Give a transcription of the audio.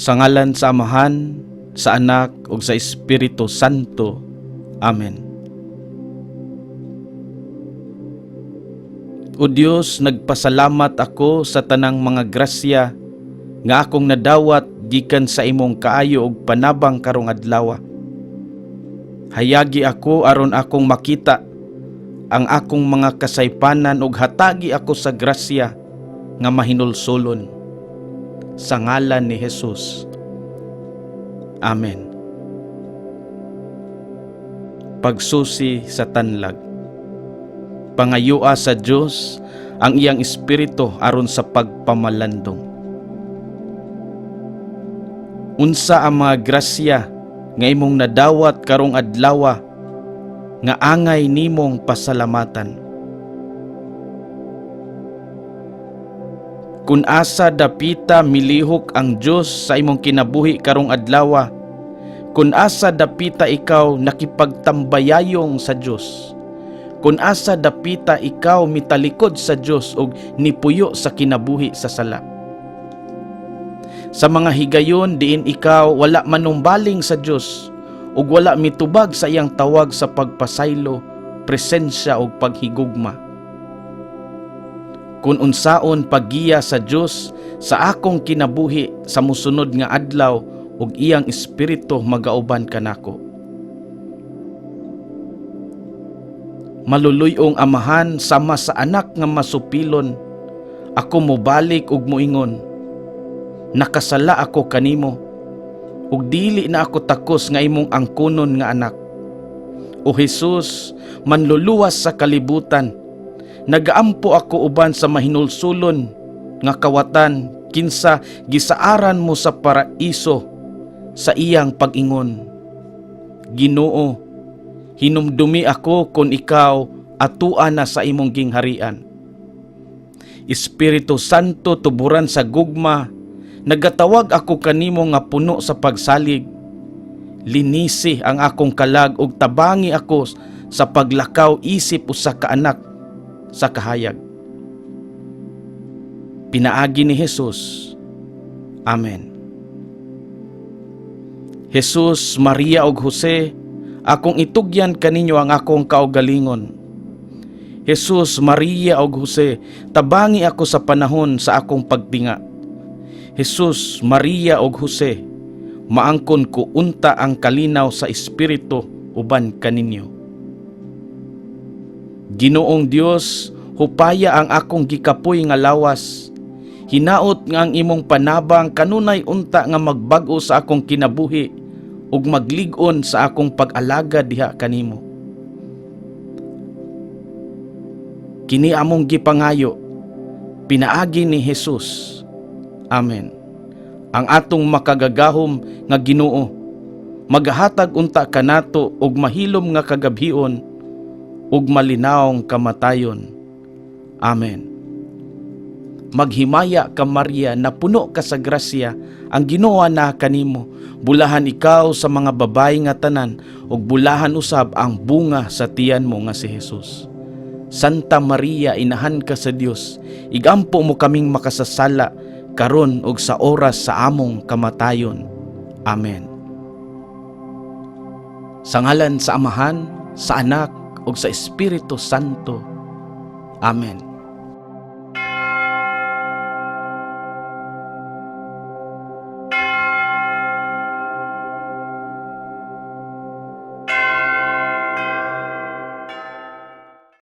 Sa ngalan sa Amahan, sa Anak, ug sa Espiritu Santo. Amen. O Dios, nagpasalamat ako sa tanang mga grasya nga akong nadawat gikan sa imong kaayo ug panabang karong adlaw. Hayagi ako aron akong makita ang akong mga kasaypanan ug hatagi ako sa grasya nga mahinulsolon. Sa ngalan ni Jesus. Amen. Pagsusi sa tanlag. Pangayua sa Dios ang iyang espiritu aron sa pagpamalandong. Unsa ang mga grasya nga imong nadawat karong adlaw nga angay nimong pasalamatan. Kung asa dapita milihok ang Dios sa imong kinabuhi karong adlaw, kung asa dapita ikaw nakipagtambayayong sa Dios, kung asa dapita ikaw mitalikod sa Dios ug nipuyo sa kinabuhi sa sala. Sa mga higayon diin ikaw wala manumbaling sa Dios ug wala mitubag sa iyang tawag sa pagpasaylo, presensya ug paghigugma. Kung unsaon paggiya sa Dios sa akong kinabuhi sa mosunod nga adlaw ug iyang espiritu magauban kanako. Maluluy-ong Amahan sama sa Anak nga masupilon, ako mobalik ug moingon, nakasala ako kanimo ug dili na ako takos nga imong angkunon nga anak. O Jesus, manluluwas sa kalibutan, nagaampo ako uban sa mahinulsulon nga kawatan kinsa gisaaran mo sa paraiso sa iyang pag-ingon. Ginoo, hinumdumi ako kung ikaw atuan na sa imong gingharian. Espiritu Santo, tuburan sa gugma, nagatawag ako kanimo nga puno sa pagsalig. Linisi ang akong kalag ug tabangi ako sa paglakaw isip usa ka anak sa kahayag. Pinaagi ni Jesus. Amen. Jesus, Maria ug Jose, akong itugyan kaninyo ang akong kaugalingon. Jesus, Maria ug Jose, tabangi ako sa panahon sa akong pagtinga. Jesus, Maria ug Jose, maangkon ko unta ang kalinaw sa espiritu uban kaninyo. Ginoong Dios, hupaya ang akong gikapoy nga lawas. Hinaot nga ang imong panabang kanunay unta nga magbag-o sa akong kinabuhi ug maglig-on sa akong pag-alaga diha kanimo. Kini among gipangayo, pinaagi ni Jesus. Amen. Ang atong makagagahom nga Ginoo, magahatag unta kanato og mahilom nga kagabhion ug malinawong kamatayon. Amen. Maghimaya ka Maria, na puno ka sa grasya, ang Ginoo na kanimo. Bulahan ikaw sa mga babayi nga tanan, ug bulahan usab ang bunga sa tiyan mo nga si Jesus. Santa Maria, inahan ka sa Dios, igampo mo kaming makasasala karon ug sa oras sa among kamatayon. Amen. Sa ngalan sa Amahan, sa Anak, ug sa Espiritu Santo. Amen.